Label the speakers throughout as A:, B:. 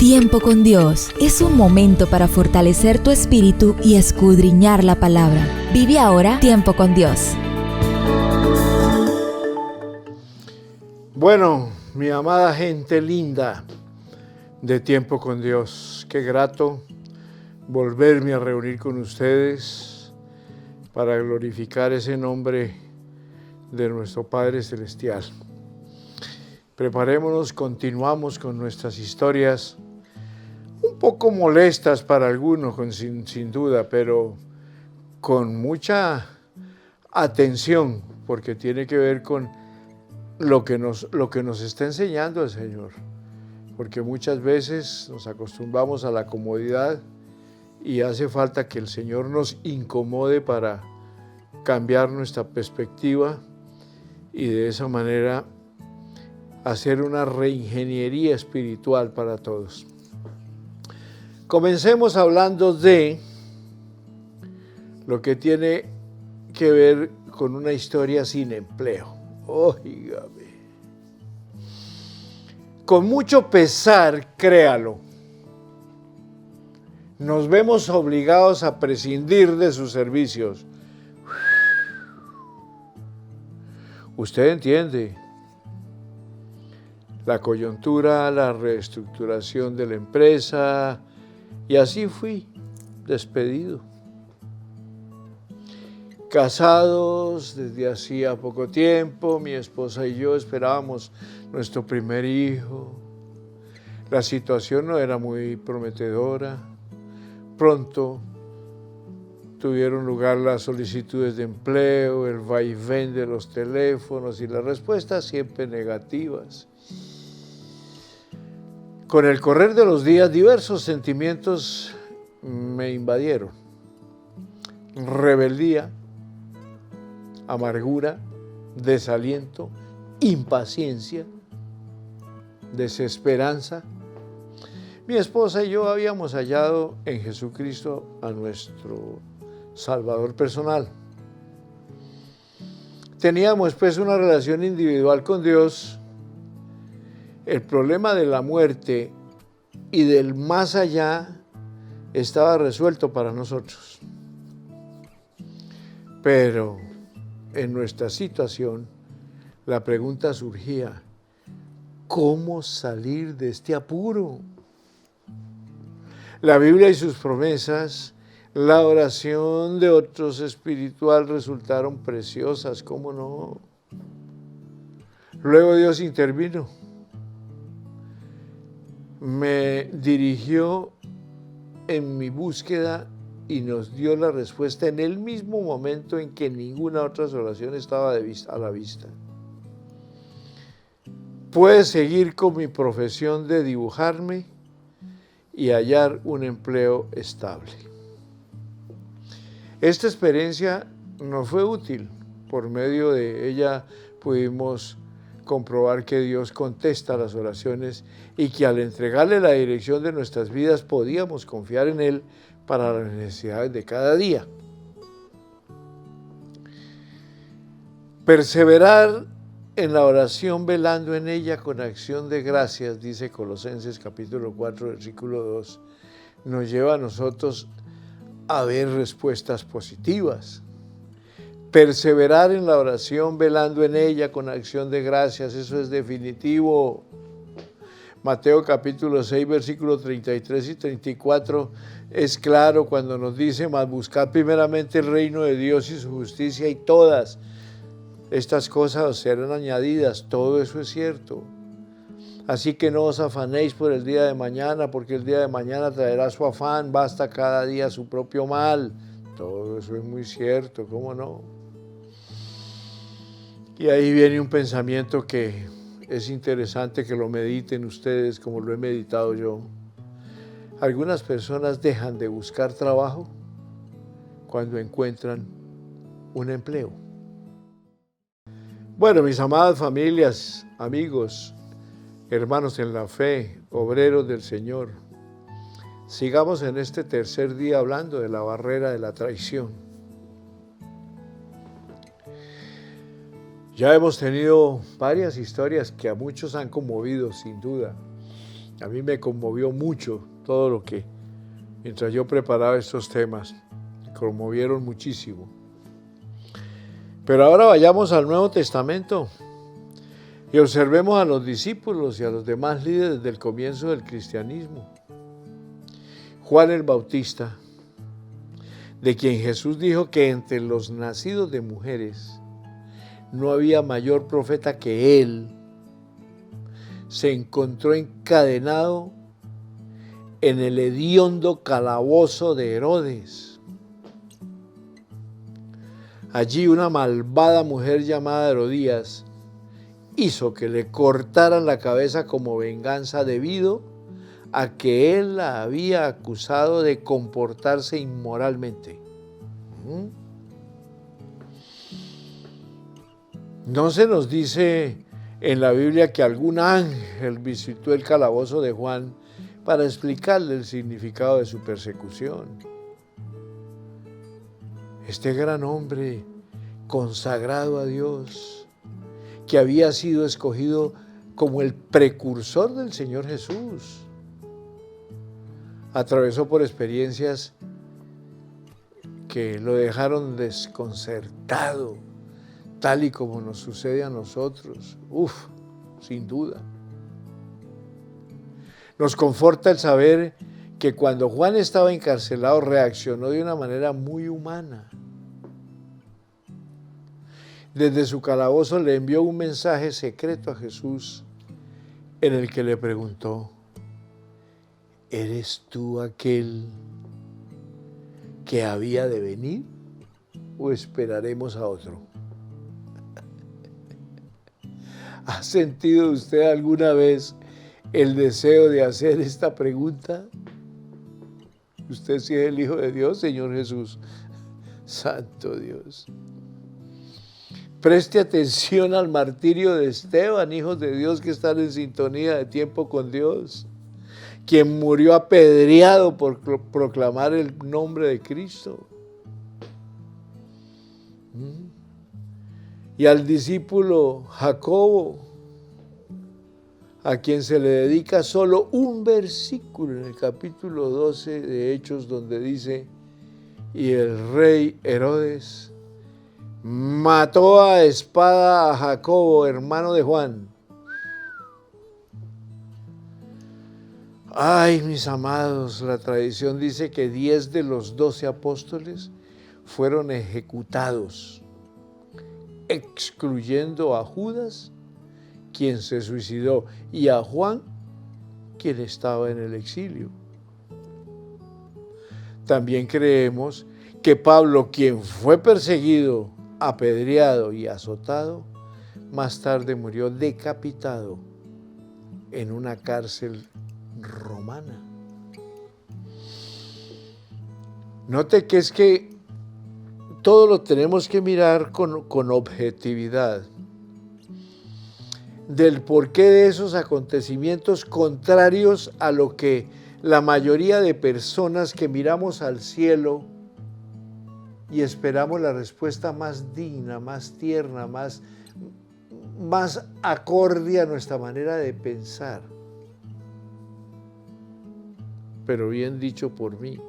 A: Tiempo con Dios es un momento para fortalecer tu espíritu y escudriñar la palabra. Vive ahora Tiempo con Dios.
B: Bueno, mi amada gente linda de Tiempo con Dios, qué grato volverme a reunir con ustedes para glorificar ese nombre de nuestro Padre Celestial. Preparémonos, continuamos con nuestras historias, un poco molestas para algunos, sin duda, pero con mucha atención, porque tiene que ver con lo que nos está enseñando el Señor. Porque muchas veces nos acostumbramos a la comodidad y hace falta que el Señor nos incomode para cambiar nuestra perspectiva y de esa manera hacer una reingeniería espiritual para todos. Comencemos hablando de lo que tiene que ver con una historia sin empleo. Óigame. Con mucho pesar, créalo, nos vemos obligados a prescindir de sus servicios. Usted entiende, la coyuntura, la reestructuración de la empresa, y así fui despedido. Casados desde hacía poco tiempo, mi esposa y yo esperábamos nuestro primer hijo. La situación no era muy prometedora. Pronto tuvieron lugar las solicitudes de empleo, el vaivén de los teléfonos y las respuestas siempre negativas. Con el correr de los días, diversos sentimientos me invadieron. Rebeldía, amargura, desaliento, impaciencia, desesperanza. Mi esposa y yo habíamos hallado en Jesucristo a nuestro Salvador personal. Teníamos pues una relación individual con Dios. El problema de la muerte y del más allá estaba resuelto para nosotros. Pero en nuestra situación, la pregunta surgía: ¿cómo salir de este apuro? La Biblia y sus promesas, la oración de otros espiritual resultaron preciosas, ¿cómo no? Luego Dios intervino. Me dirigió en mi búsqueda y nos dio la respuesta en el mismo momento en que ninguna otra oración estaba a la vista. Puedes seguir con mi profesión de dibujarme y hallar un empleo estable. Esta experiencia nos fue útil. Por medio de ella pudimos comprobar que Dios contesta las oraciones y que al entregarle la dirección de nuestras vidas podíamos confiar en Él para las necesidades de cada día. Perseverar en la oración velando en ella con acción de gracias, dice Colosenses capítulo 4, versículo 2, nos lleva a nosotros a ver respuestas positivas. Perseverar en la oración velando en ella con acción de gracias, eso es definitivo. Mateo capítulo 6, versículos 33 y 34 es claro cuando nos dice: mas buscad primeramente el reino de Dios y su justicia y todas estas cosas os serán añadidas. Todo eso es cierto. Así que no os afanéis por el día de mañana, porque el día de mañana traerá su afán, basta cada día su propio mal. Todo eso es muy cierto, ¿cómo no? Y ahí viene un pensamiento que es interesante que lo mediten ustedes como lo he meditado yo. Algunas personas dejan de buscar trabajo cuando encuentran un empleo. Bueno, mis amadas familias, amigos, hermanos en la fe, obreros del Señor, sigamos en este tercer día hablando de la barrera de la traición. Ya hemos tenido varias historias que a muchos han conmovido, sin duda. A mí me conmovió mucho todo lo que, mientras yo preparaba estos temas, me conmovieron muchísimo. Pero ahora vayamos al Nuevo Testamento y observemos a los discípulos y a los demás líderes del comienzo del cristianismo. Juan el Bautista, de quien Jesús dijo que entre los nacidos de mujeres no había mayor profeta que él, se encontró encadenado en el hediondo calabozo de Herodes. Allí una malvada mujer llamada Herodías hizo que le cortaran la cabeza como venganza debido a que él la había acusado de comportarse inmoralmente. No se nos dice en la Biblia que algún ángel visitó el calabozo de Juan para explicarle el significado de su persecución. Este gran hombre consagrado a Dios, que había sido escogido como el precursor del Señor Jesús, atravesó por experiencias que lo dejaron desconcertado, tal y como nos sucede a nosotros. Sin duda. Nos conforta el saber que cuando Juan estaba encarcelado reaccionó de una manera muy humana. Desde su calabozo le envió un mensaje secreto a Jesús en el que le preguntó: ¿eres tú aquel que había de venir o esperaremos a otro? ¿Ha sentido usted alguna vez el deseo de hacer esta pregunta? Usted sí es el Hijo de Dios, Señor Jesús. Santo Dios. Preste atención al martirio de Esteban, hijos de Dios que están en sintonía de tiempo con Dios, quien murió apedreado por proclamar el nombre de Cristo. Y al discípulo Jacobo, a quien se le dedica solo un versículo en el capítulo 12 de Hechos, donde dice: y el rey Herodes mató a espada a Jacobo, hermano de Juan. Ay, mis amados, la tradición dice que 10 de los 12 apóstoles fueron ejecutados, excluyendo a Judas, quien se suicidó, y a Juan, quien estaba en el exilio. También creemos que Pablo, quien fue perseguido, apedreado y azotado, más tarde murió decapitado en una cárcel romana. Note que es que todo lo tenemos que mirar con objetividad. Del porqué de esos acontecimientos contrarios a lo que la mayoría de personas que miramos al cielo y esperamos la respuesta más digna, más tierna, más acorde a nuestra manera de pensar. Pero bien dicho por mí,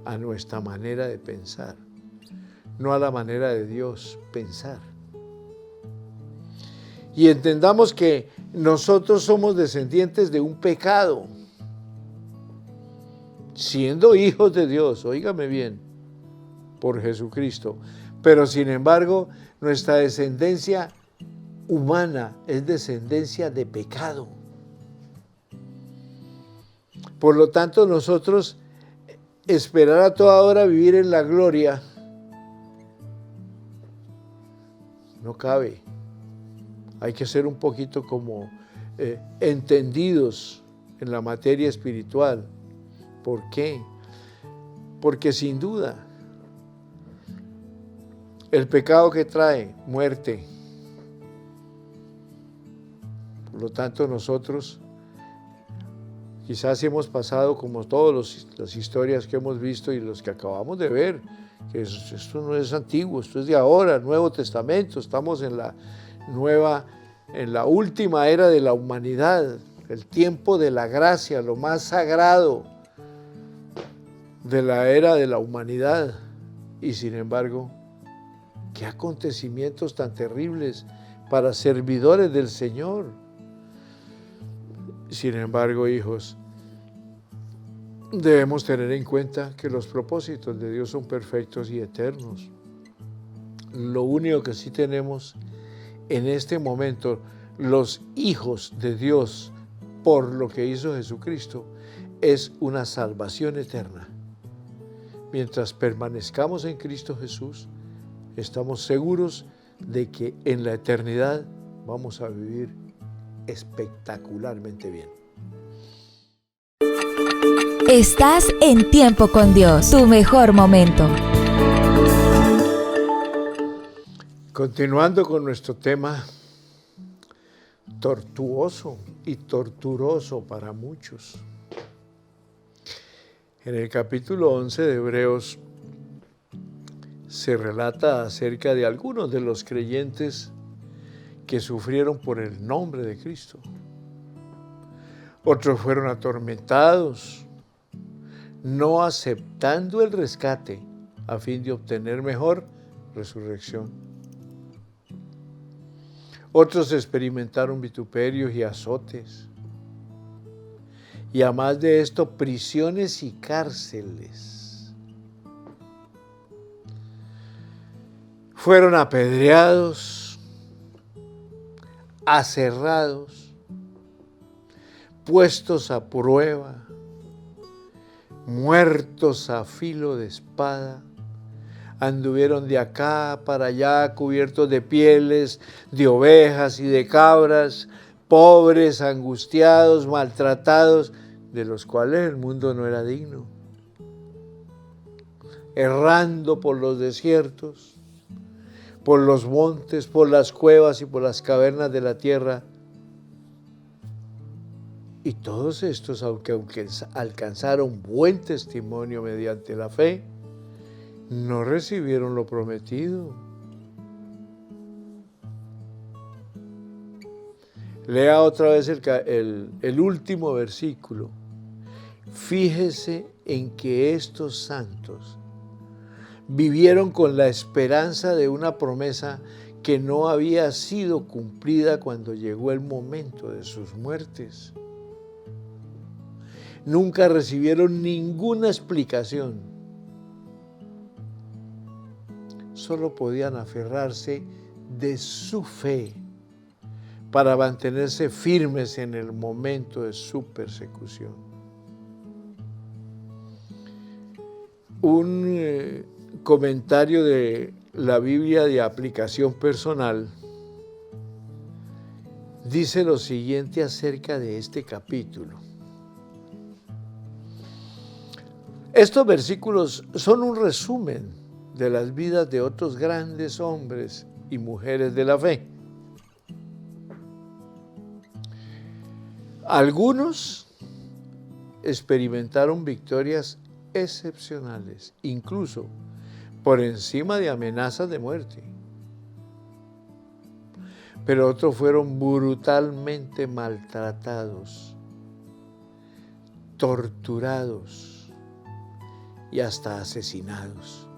B: a nuestra manera de pensar, no a la manera de Dios pensar. Y entendamos que nosotros somos descendientes de un pecado, siendo hijos de Dios, óigame bien, por Jesucristo, pero sin embargo nuestra descendencia humana es descendencia de pecado. Por lo tanto, nosotros esperar a toda hora vivir en la gloria no cabe. Hay que ser un poquito como entendidos en la materia espiritual. ¿Por qué? Porque sin duda el pecado que trae muerte. Por lo tanto, nosotros quizás hemos pasado como todas las historias que hemos visto y los que acabamos de ver, que esto no es antiguo, esto es de ahora, el Nuevo Testamento, estamos en la última era de la humanidad, el tiempo de la gracia, lo más sagrado de la era de la humanidad. Y sin embargo, qué acontecimientos tan terribles para servidores del Señor. Sin embargo, hijos, debemos tener en cuenta que los propósitos de Dios son perfectos y eternos. Lo único que sí tenemos en este momento, los hijos de Dios, por lo que hizo Jesucristo, es una salvación eterna. Mientras permanezcamos en Cristo Jesús, estamos seguros de que en la eternidad vamos a vivir espectacularmente bien.
A: Estás en Tiempo con Dios, tu mejor momento.
B: Continuando con nuestro tema tortuoso y torturoso para muchos. En el capítulo 11 de Hebreos se relata acerca de algunos de los creyentes que sufrieron por el nombre de Cristo. Otros fueron atormentados, no aceptando el rescate a fin de obtener mejor resurrección. Otros experimentaron vituperios y azotes. Y además de esto, prisiones y cárceles. Fueron apedreados, aserrados, puestos a prueba, muertos a filo de espada. Anduvieron de acá para allá cubiertos de pieles, de ovejas y de cabras, pobres, angustiados, maltratados, de los cuales el mundo no era digno. Errando por los desiertos, por los montes, por las cuevas y por las cavernas de la tierra. Y todos estos, aunque alcanzaron buen testimonio mediante la fe, no recibieron lo prometido. Lea otra vez el último versículo. Fíjese en que estos santos vivieron con la esperanza de una promesa que no había sido cumplida cuando llegó el momento de sus muertes. Nunca recibieron ninguna explicación. Solo podían aferrarse de su fe para mantenerse firmes en el momento de su persecución. Un comentario de la Biblia de aplicación personal dice lo siguiente acerca de este capítulo. Estos versículos son un resumen de las vidas de otros grandes hombres y mujeres de la fe. Algunos experimentaron victorias excepcionales, incluso por encima de amenazas de muerte. Pero otros fueron brutalmente maltratados, torturados y hasta asesinados.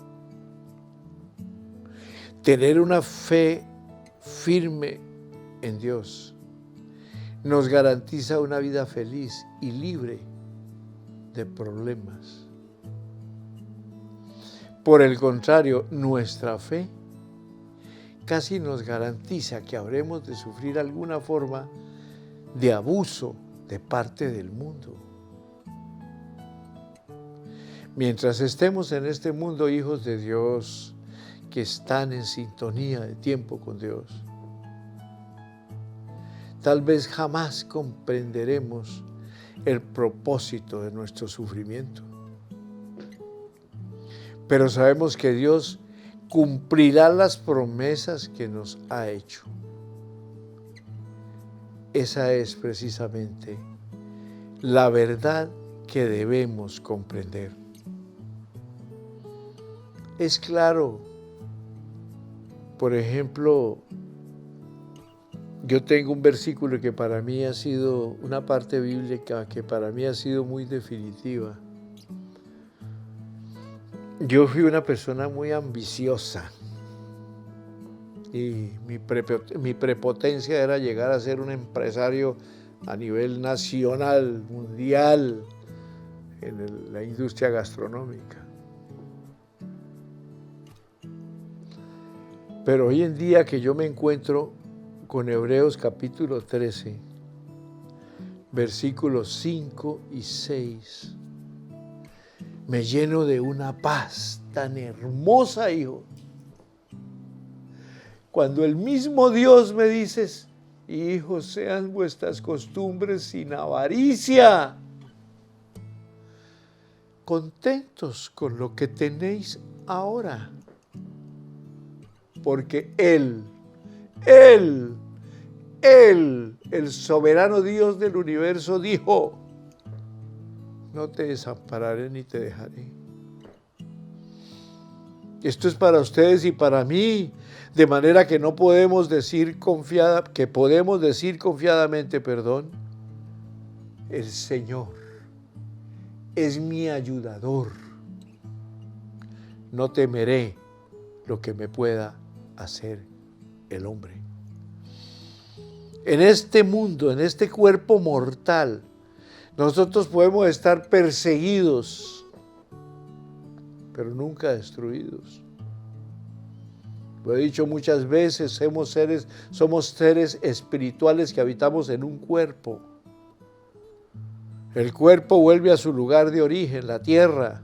B: Tener una fe firme en Dios nos garantiza una vida feliz y libre de problemas. Por el contrario, nuestra fe casi nos garantiza que habremos de sufrir alguna forma de abuso de parte del mundo. Mientras estemos en este mundo, hijos de Dios, que están en sintonía de tiempo con Dios, tal vez jamás comprenderemos el propósito de nuestro sufrimiento. Pero sabemos que Dios cumplirá las promesas que nos ha hecho. Esa es precisamente la verdad que debemos comprender. Es claro, por ejemplo, Yo tengo un versículo que para mí ha sido una parte bíblica que para mí ha sido muy definitiva. Yo fui una persona muy ambiciosa y mi prepotencia era llegar a ser un empresario a nivel nacional, mundial, en la industria gastronómica. Pero hoy en día que yo me encuentro con Hebreos capítulo 13, versículos 5 y 6, me lleno de una paz tan hermosa, hijo. Cuando el mismo Dios me dice, hijos, sean vuestras costumbres sin avaricia, contentos con lo que tenéis ahora, porque Él, el soberano Dios del universo, dijo, no te desampararé ni te dejaré. Esto es para ustedes y para mí, de manera que podemos decir confiadamente, el Señor es mi ayudador. No temeré lo que me pueda hacer el hombre. En este mundo, en este cuerpo mortal, nosotros podemos estar perseguidos, pero nunca destruidos. Lo he dicho muchas veces, somos seres espirituales que habitamos en un cuerpo. El cuerpo vuelve a su lugar de origen, la tierra.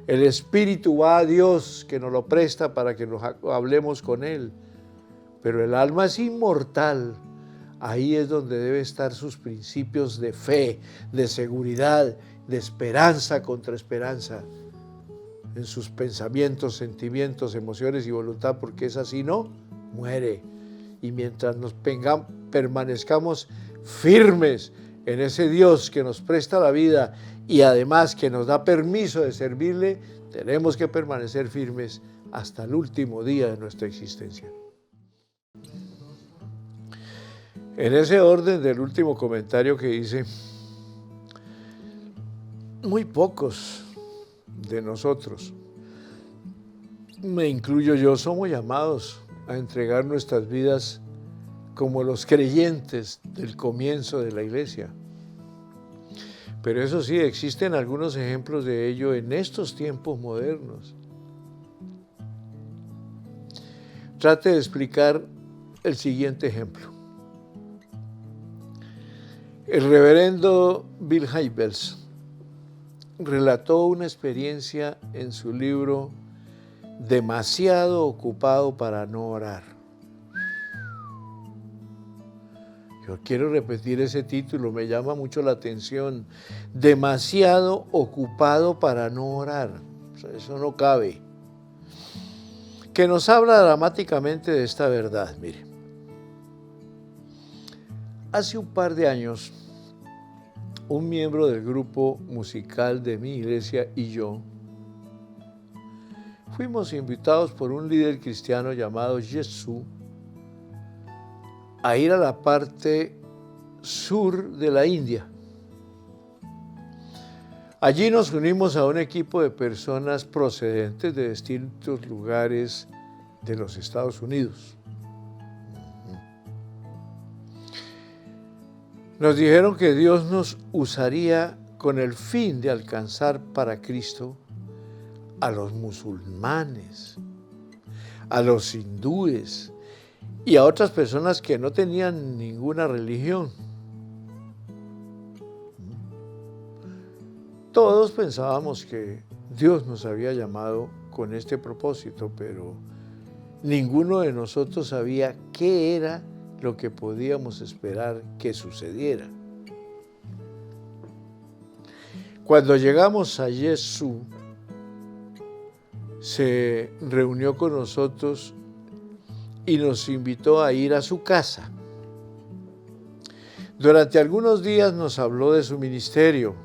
B: El espíritu va a Dios, que nos lo presta para que nos hablemos con Él. Pero el alma es inmortal. Ahí es donde deben estar sus principios de fe, de seguridad, de esperanza contra esperanza, en sus pensamientos, sentimientos, emociones y voluntad, porque es así, no, muere. Y mientras permanezcamos firmes en ese Dios que nos presta la vida y además que nos da permiso de servirle, tenemos que permanecer firmes hasta el último día de nuestra existencia. En ese orden del último comentario que hice, muy pocos de nosotros, me incluyo yo, somos llamados a entregar nuestras vidas como los creyentes del comienzo de la iglesia. Pero eso sí, existen algunos ejemplos de ello en estos tiempos modernos. Trate de explicar el siguiente ejemplo. El reverendo Bill Hybels relató una experiencia en su libro Demasiado ocupado para no orar. Yo quiero repetir ese título, me llama mucho la atención. Demasiado ocupado para no orar. O sea, eso no cabe. Que nos habla dramáticamente de esta verdad, mire. Hace un par de años, un miembro del grupo musical de mi iglesia y yo fuimos invitados por un líder cristiano llamado Jesús a ir a la parte sur de la India. Allí nos unimos a un equipo de personas procedentes de distintos lugares de los Estados Unidos. Nos dijeron que Dios nos usaría con el fin de alcanzar para Cristo a los musulmanes, a los hindúes y a otras personas que no tenían ninguna religión. Todos pensábamos que Dios nos había llamado con este propósito, pero ninguno de nosotros sabía qué era lo que podíamos esperar que sucediera. Cuando llegamos a Jesús, se reunió con nosotros y nos invitó a ir a su casa. Durante algunos días nos habló de su ministerio.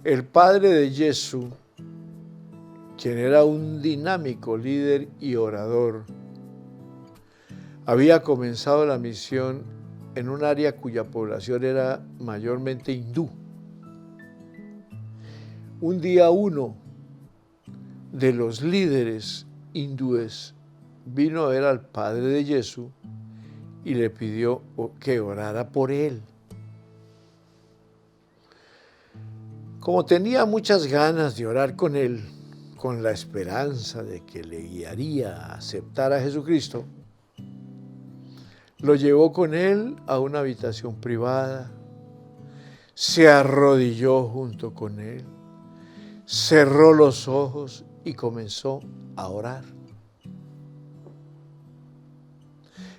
B: El padre de Jesús, quien era un dinámico líder y orador, Había comenzado la misión en un área cuya población era mayormente hindú. Un día uno de los líderes hindúes vino a ver al padre de Jesús y le pidió que orara por él. Como tenía muchas ganas de orar con él, con la esperanza de que le guiaría a aceptar a Jesucristo, lo llevó con él a una habitación privada, se arrodilló junto con él, cerró los ojos y comenzó a orar.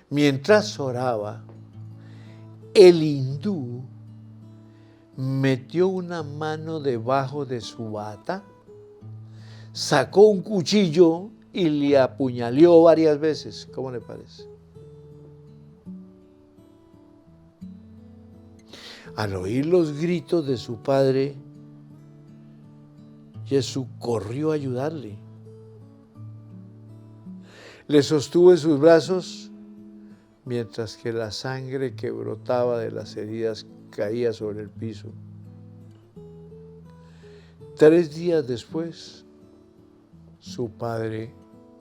B: Mientras oraba, el hindú metió una mano debajo de su bata, sacó un cuchillo y le apuñaleó varias veces. ¿Cómo le parece? Al oír los gritos de su padre, Jesús corrió a ayudarle. Le sostuvo en sus brazos mientras que la sangre que brotaba de las heridas caía sobre el piso. 3 días después, su padre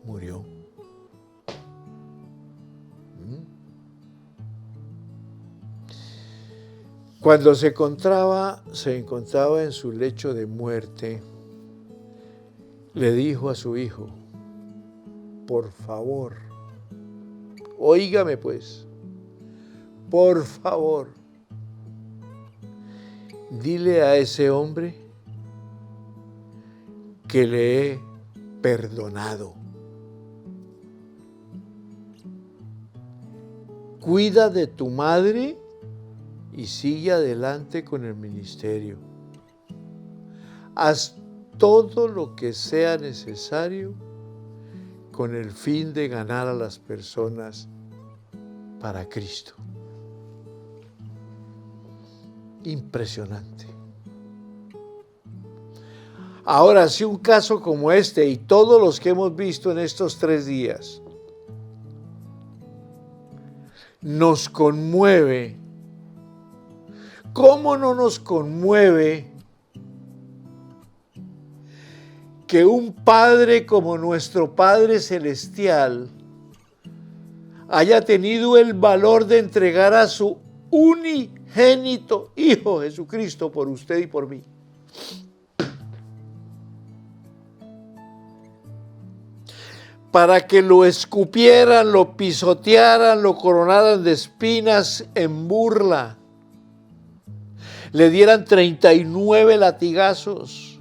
B: murió. Cuando se encontraba en su lecho de muerte, le dijo a su hijo: por favor, óigame pues, por favor, dile a ese hombre que le he perdonado. Cuida de tu madre y sigue adelante con el ministerio. Haz todo lo que sea necesario con el fin de ganar a las personas para Cristo. Impresionante. Ahora, si un caso como este y todos los que hemos visto en estos 3 días nos conmueve, ¿cómo no nos conmueve que un Padre como nuestro Padre Celestial haya tenido el valor de entregar a su unigénito Hijo Jesucristo por usted y por mí? Para que lo escupieran, lo pisotearan, lo coronaran de espinas en burla, le dieran 39 latigazos,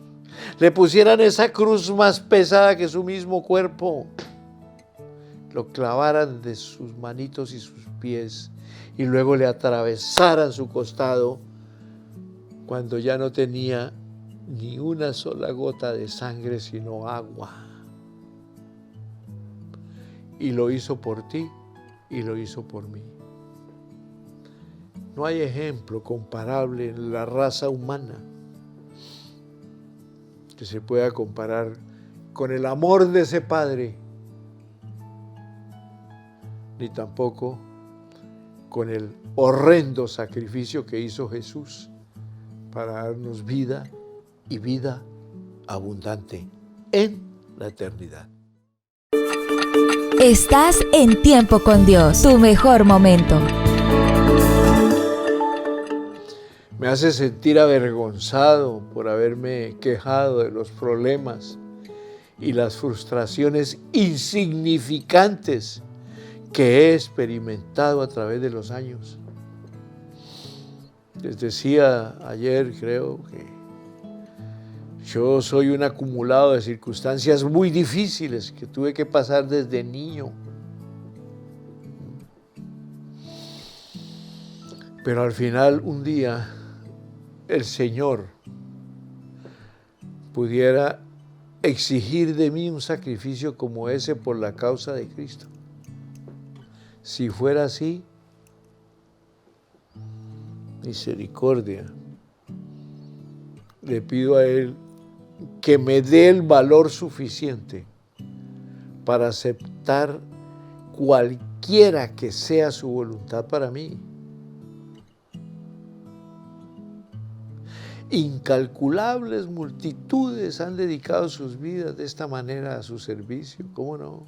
B: le pusieran esa cruz más pesada que su mismo cuerpo, lo clavaran de sus manitos y sus pies y luego le atravesaran su costado cuando ya no tenía ni una sola gota de sangre sino agua. Y lo hizo por ti y lo hizo por mí. No hay ejemplo comparable en la raza humana que se pueda comparar con el amor de ese Padre, ni tampoco con el horrendo sacrificio que hizo Jesús para darnos vida y vida abundante en la eternidad.
A: Estás en Tiempo con Dios, tu mejor momento.
B: Me hace sentir avergonzado por haberme quejado de los problemas y las frustraciones insignificantes que he experimentado a través de los años. Les decía ayer, creo que yo soy un acumulado de circunstancias muy difíciles que tuve que pasar desde niño. Pero al final, un día, el Señor pudiera exigir de mí un sacrificio como ese por la causa de Cristo. Si fuera así, misericordia, le pido a Él que me dé el valor suficiente para aceptar cualquier quiera que sea su voluntad para mí. Incalculables multitudes han dedicado sus vidas de esta manera a su servicio, ¿cómo no?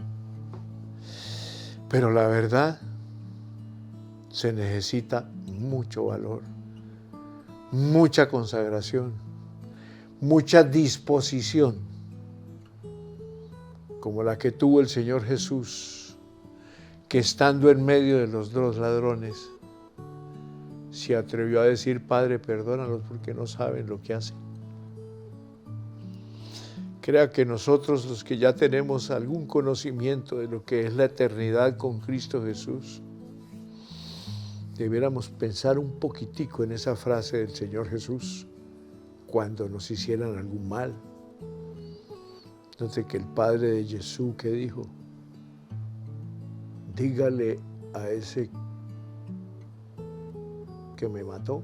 B: Pero la verdad, se necesita mucho valor, mucha consagración, mucha disposición, como la que tuvo el Señor Jesús, que estando en medio de los dos ladrones, se atrevió a decir: Padre, perdónalos porque no saben lo que hacen. Crea que nosotros, los que ya tenemos algún conocimiento de lo que es la eternidad con Cristo Jesús, debiéramos pensar un poquitico en esa frase del Señor Jesús cuando nos hicieran algún mal. Entonces, que el Padre de Jesús, ¿qué dijo? Dígale a ese que me mató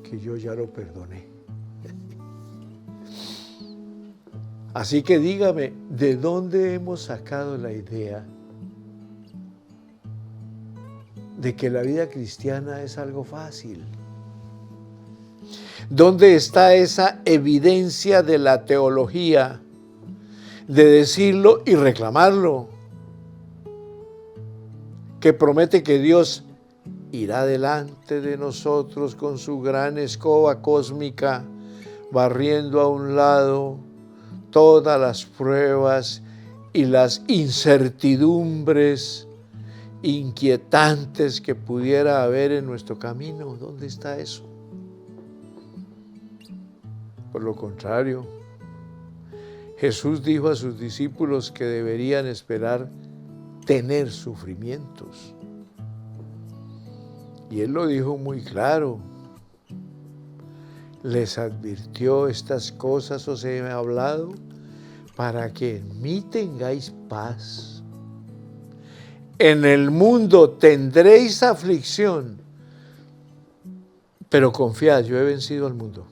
B: que yo ya lo perdoné. Así que dígame, ¿de dónde hemos sacado la idea de que la vida cristiana es algo fácil? ¿Dónde está esa evidencia de la teología de decirlo y reclamarlo? Que promete que Dios irá delante de nosotros con su gran escoba cósmica, barriendo a un lado todas las pruebas y las incertidumbres inquietantes que pudiera haber en nuestro camino. ¿Dónde está eso? Por lo contrario, Jesús dijo a sus discípulos que deberían esperar tener sufrimientos. Y Él lo dijo muy claro. Les advirtió: estas cosas os he hablado para que en mí tengáis paz. En el mundo tendréis aflicción, pero confiad, yo he vencido al mundo.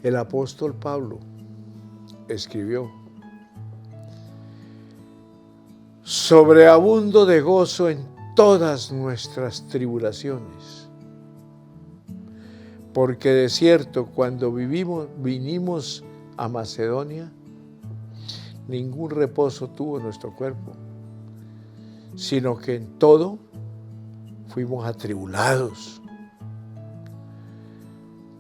B: El apóstol Pablo escribió: sobreabundo de gozo en todas nuestras tribulaciones, porque de cierto cuando vinimos a Macedonia, ningún reposo tuvo nuestro cuerpo, sino que en todo fuimos atribulados.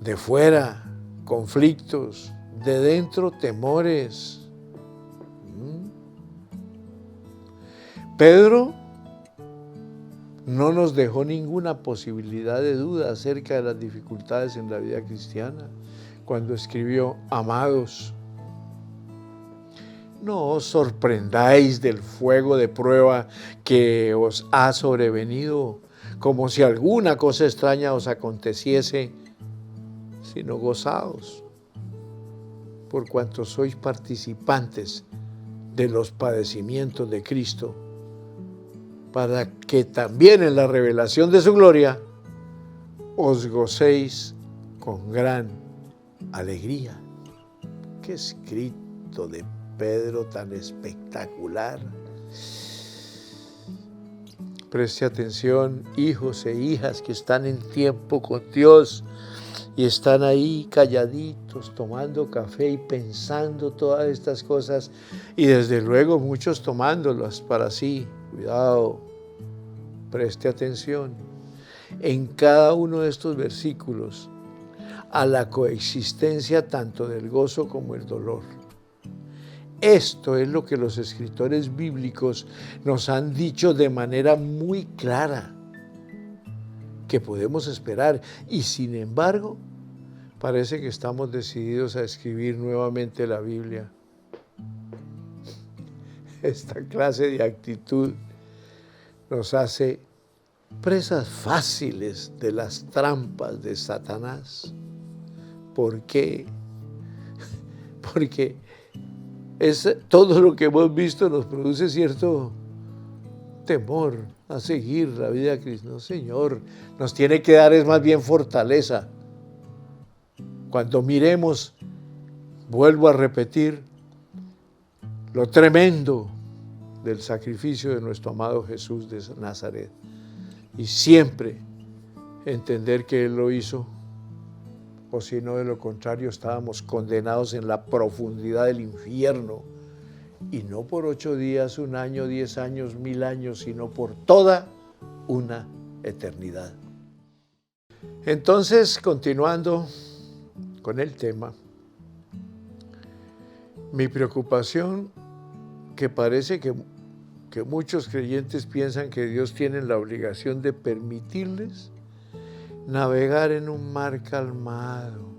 B: De fuera, conflictos; de dentro, temores. Pedro no nos dejó ninguna posibilidad de duda acerca de las dificultades en la vida cristiana cuando escribió: amados, no os sorprendáis del fuego de prueba que os ha sobrevenido, como si alguna cosa extraña os aconteciese, sino gozaos, por cuanto sois participantes de los padecimientos de Cristo, para que también en la revelación de su gloria os gocéis con gran alegría. Qué escrito de Pedro tan espectacular. Preste atención, hijos e hijas que están en tiempo con Dios y están ahí calladitos, tomando café y pensando todas estas cosas, y desde luego muchos tomándolas para sí. Cuidado, preste atención. En cada uno de estos versículos, a la coexistencia tanto del gozo como el dolor. Esto es lo que los escritores bíblicos nos han dicho de manera muy clara, que podemos esperar, y sin embargo, parece que estamos decididos a escribir nuevamente la Biblia. Esta clase de actitud nos hace presas fáciles de las trampas de Satanás. ¿Por qué? Porque todo lo que hemos visto nos produce cierto temor a seguir la vida cristiana. No, Señor, nos tiene que dar es más bien fortaleza. Cuando miremos, vuelvo a repetir, lo tremendo del sacrificio de nuestro amado Jesús de Nazaret. Y siempre entender que Él lo hizo, o si no, de lo contrario, estábamos condenados en la profundidad del infierno, y no por 8 días, 1 año, 10 años, 1000 años, sino por toda una eternidad. Entonces, continuando con el tema, mi preocupación, que parece que muchos creyentes piensan que Dios tiene la obligación de permitirles navegar en un mar calmado,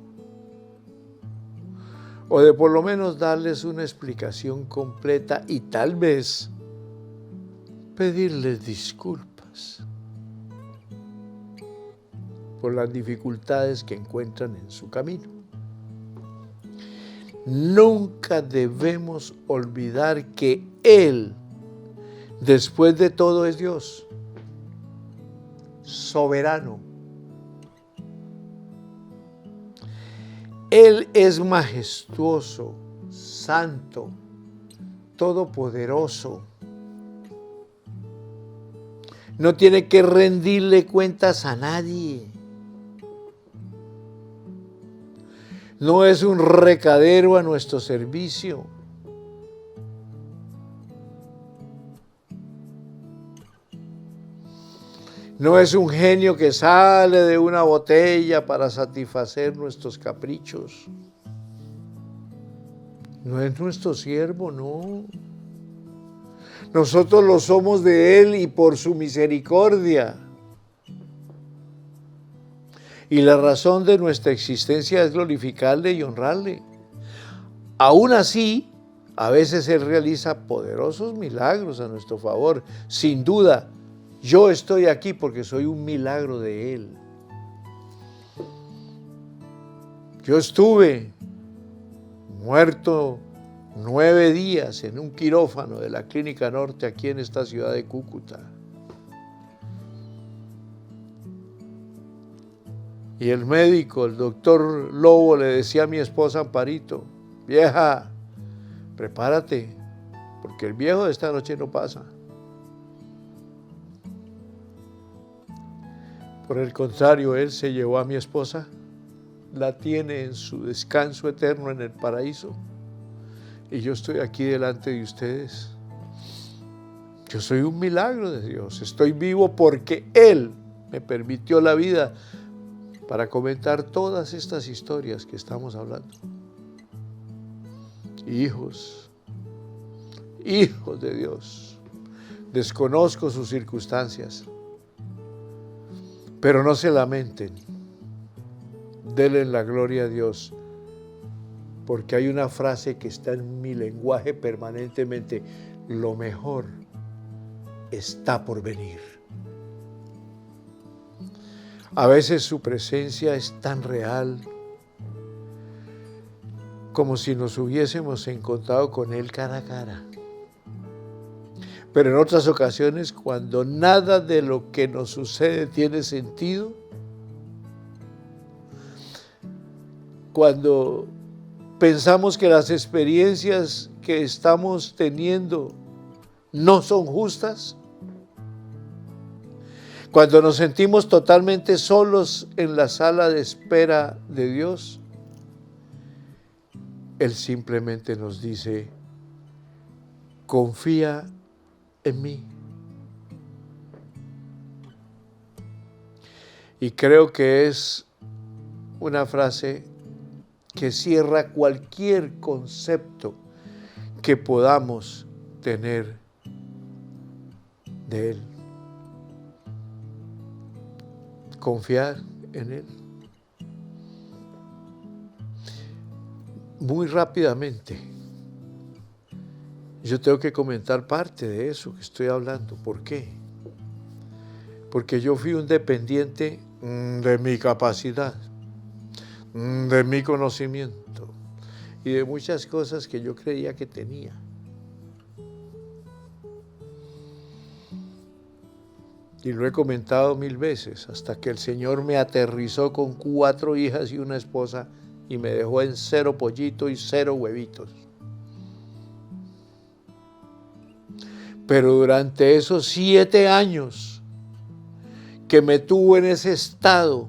B: o de por lo menos darles una explicación completa y tal vez pedirles disculpas por las dificultades que encuentran en su camino. Nunca debemos olvidar que Él, después de todo, es Dios, soberano. Él es majestuoso, santo, todopoderoso. No tiene que rendirle cuentas a nadie. No es un recadero a nuestro servicio. No es un genio que sale de una botella para satisfacer nuestros caprichos. No es nuestro siervo, no. Nosotros lo somos de Él y por su misericordia. Y la razón de nuestra existencia es glorificarle y honrarle. Aún así, a veces Él realiza poderosos milagros a nuestro favor. Sin duda, yo estoy aquí porque soy un milagro de Él. Yo estuve muerto 9 días en un quirófano de la Clínica Norte aquí en esta ciudad de Cúcuta. Y el médico, el doctor Lobo, le decía a mi esposa Amparito: vieja, prepárate, porque el viejo de esta noche no pasa. Por el contrario, Él se llevó a mi esposa, la tiene en su descanso eterno en el paraíso, y yo estoy aquí delante de ustedes. Yo soy un milagro de Dios, estoy vivo porque Él me permitió la vida para comentar todas estas historias que estamos hablando. Hijos de Dios, desconozco sus circunstancias, pero no se lamenten, denle la gloria a Dios, porque hay una frase que está en mi lenguaje permanentemente: lo mejor está por venir. A veces su presencia es tan real como si nos hubiésemos encontrado con Él cara a cara. Pero en otras ocasiones, cuando nada de lo que nos sucede tiene sentido, cuando pensamos que las experiencias que estamos teniendo no son justas, cuando nos sentimos totalmente solos en la sala de espera de Dios, Él simplemente nos dice: confía en mí. Y creo que es una frase que cierra cualquier concepto que podamos tener de Él. Confiar en Él. Muy rápidamente, yo tengo que comentar parte de eso que estoy hablando. ¿Por qué? Porque yo fui un dependiente de mi capacidad, de mi conocimiento y de muchas cosas que yo creía que tenía. Y lo he comentado 1000 veces, hasta que el Señor me aterrizó con 4 hijas y una esposa y me dejó en 0 pollito y 0 huevitos. Pero durante esos 7 años que me tuvo en ese estado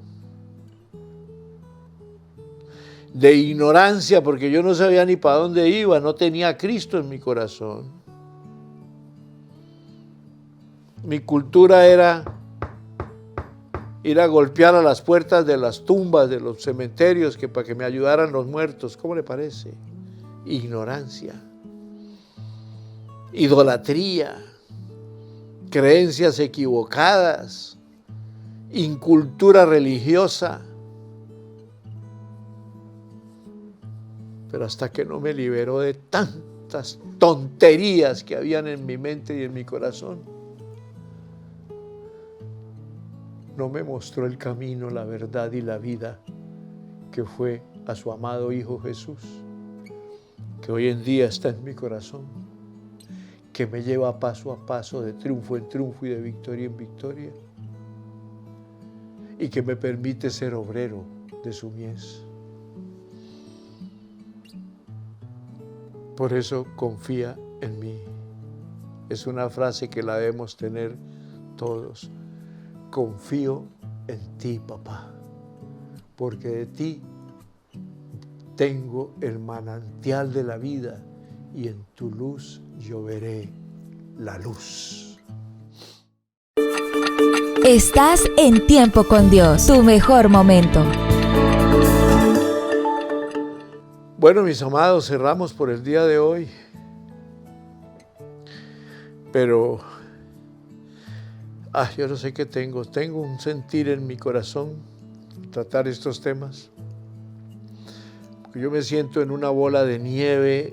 B: de ignorancia, porque yo no sabía ni para dónde iba, no tenía a Cristo en mi corazón. Mi cultura era ir a golpear a las puertas de las tumbas, de los cementerios, que para que me ayudaran los muertos. ¿Cómo le parece? Ignorancia, idolatría, creencias equivocadas, incultura religiosa. Pero hasta que no me liberó de tantas tonterías que habían en mi mente y en mi corazón, no me mostró el camino, la verdad y la vida, que fue a su amado Hijo Jesús, que hoy en día está en mi corazón, que me lleva paso a paso, de triunfo en triunfo y de victoria en victoria, y que me permite ser obrero de su mies. Por eso confía en mí. Es una frase que la debemos tener todos. Confío en ti, papá, porque de ti tengo el manantial de la vida y en tu luz yo veré la luz.
A: Estás en Tiempo con Dios, tu mejor momento.
B: Bueno, mis amados, cerramos por el día de hoy, pero yo no sé qué tengo un sentir en mi corazón tratar estos temas, porque yo me siento en una bola de nieve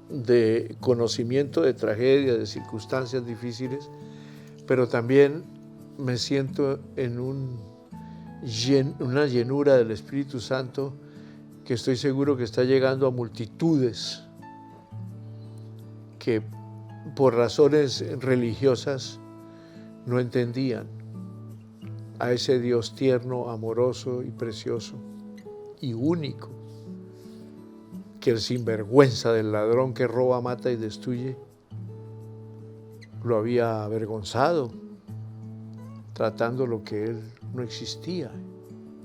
B: de conocimiento de tragedias, de circunstancias difíciles, pero también me siento en una llenura del Espíritu Santo que estoy seguro que está llegando a multitudes que por razones religiosas no entendían a ese Dios tierno, amoroso y precioso y único, que el sinvergüenza del ladrón que roba, mata y destruye lo había avergonzado, tratando lo que él no existía.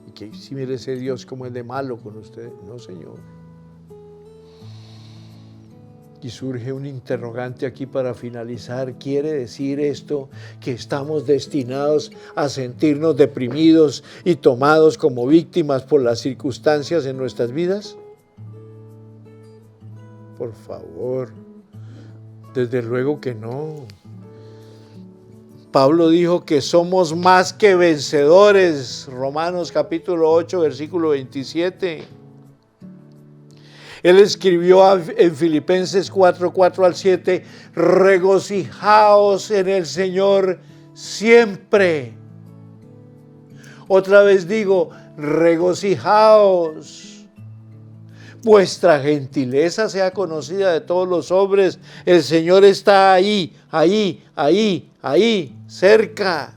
B: Y que si mire ese Dios como es de malo con usted. No, Señor. Y surge un interrogante aquí para finalizar. ¿Quiere decir esto que estamos destinados a sentirnos deprimidos y tomados como víctimas por las circunstancias en nuestras vidas? Por favor, desde luego que no. Pablo dijo que somos más que vencedores, Romanos capítulo 8, versículo 27. Él escribió en Filipenses 4, 4 al 7, regocijaos en el Señor siempre. Otra vez digo, regocijaos. Vuestra gentileza sea conocida de todos los hombres. El Señor está ahí, cerca.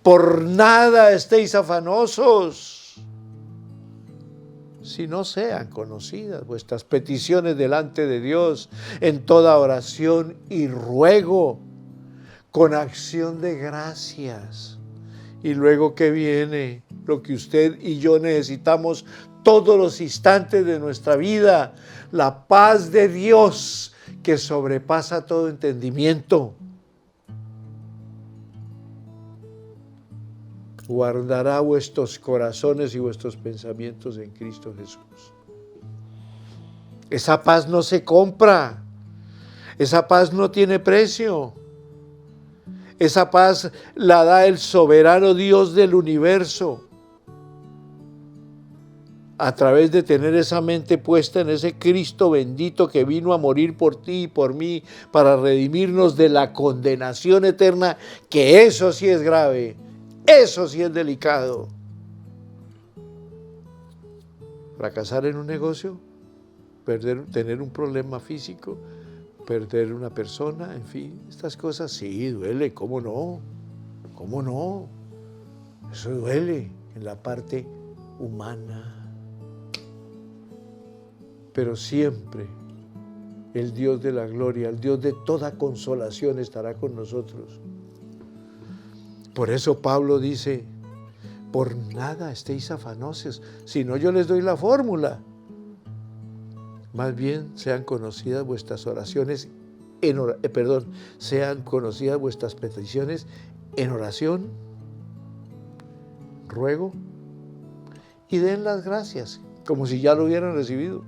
B: Por nada estéis afanosos, si no sean conocidas vuestras peticiones delante de Dios en toda oración y ruego, con acción de gracias. Y luego que viene lo que usted y yo necesitamos todos los instantes de nuestra vida, la paz de Dios que sobrepasa todo entendimiento. Guardará vuestros corazones y vuestros pensamientos en Cristo Jesús. Esa paz no se compra, esa paz no tiene precio. Esa paz la da el soberano Dios del universo, a través de tener esa mente puesta en ese Cristo bendito que vino a morir por ti y por mí para redimirnos de la condenación eterna, que eso sí es grave, eso sí es delicado. Fracasar en un negocio, tener un problema físico, perder una persona, en fin, estas cosas sí duele, ¿cómo no? ¿Cómo no? Eso duele en la parte humana. Pero siempre el Dios de la gloria, el Dios de toda consolación estará con nosotros. Por eso Pablo dice, por nada estéis afanosos, sino yo les doy la fórmula. Más bien sean conocidas vuestras oraciones, sean conocidas vuestras peticiones en oración, ruego, y den las gracias, como si ya lo hubieran recibido.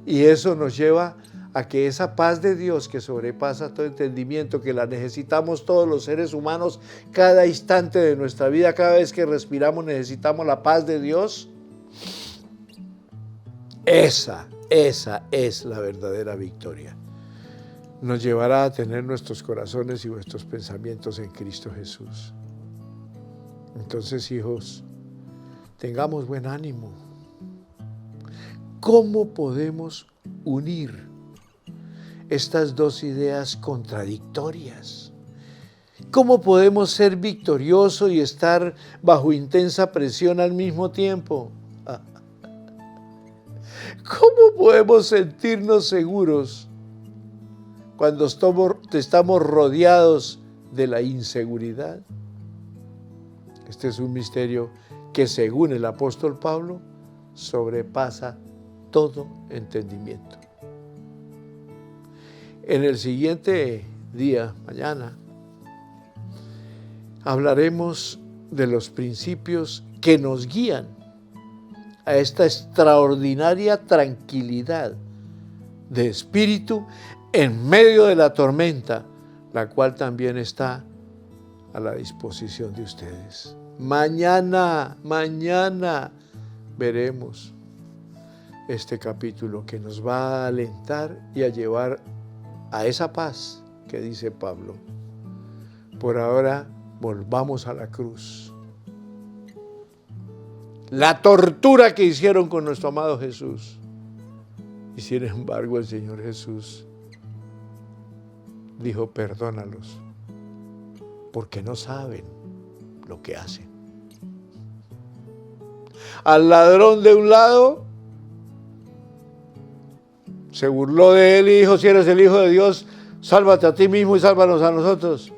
B: Y eso nos lleva a que esa paz de Dios que sobrepasa todo entendimiento, que la necesitamos todos los seres humanos cada instante de nuestra vida, cada vez que respiramos necesitamos la paz de Dios. Esa es la verdadera victoria. Nos llevará a tener nuestros corazones y nuestros pensamientos en Cristo Jesús. Entonces, hijos, tengamos buen ánimo. ¿Cómo podemos unir estas dos ideas contradictorias? ¿Cómo podemos ser victoriosos y estar bajo intensa presión al mismo tiempo? ¿Cómo podemos sentirnos seguros cuando estamos rodeados de la inseguridad? Este es un misterio que, según el apóstol Pablo, sobrepasa todo entendimiento. En el siguiente día, mañana, hablaremos de los principios que nos guían a esta extraordinaria tranquilidad de espíritu en medio de la tormenta, la cual también está a la disposición de ustedes. Mañana veremos este capítulo que nos va a alentar y a llevar a esa paz que dice Pablo. Por ahora, volvamos a la cruz. La tortura que hicieron con nuestro amado Jesús. Y sin embargo, el Señor Jesús dijo, perdónalos, porque no saben lo que hacen. Al ladrón de un lado se burló de él y dijo, si eres el Hijo de Dios, sálvate a ti mismo y sálvanos a nosotros.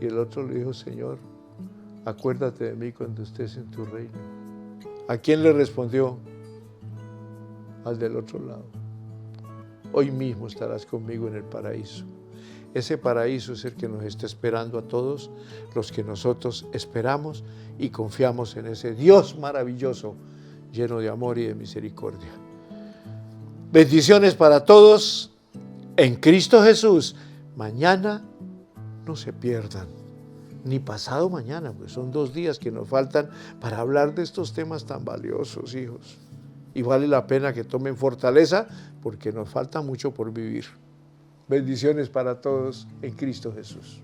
B: Y el otro le dijo, Señor, acuérdate de mí cuando estés en tu reino. ¿A quién le respondió? Al del otro lado. Hoy mismo estarás conmigo en el paraíso. Ese paraíso es el que nos está esperando a todos los que nosotros esperamos y confiamos en ese Dios maravilloso, lleno de amor y de misericordia. Bendiciones para todos en Cristo Jesús. Mañana no se pierdan, ni pasado mañana, pues son 2 días que nos faltan para hablar de estos temas tan valiosos, hijos. Y vale la pena que tomen fortaleza porque nos falta mucho por vivir. Bendiciones para todos en Cristo Jesús.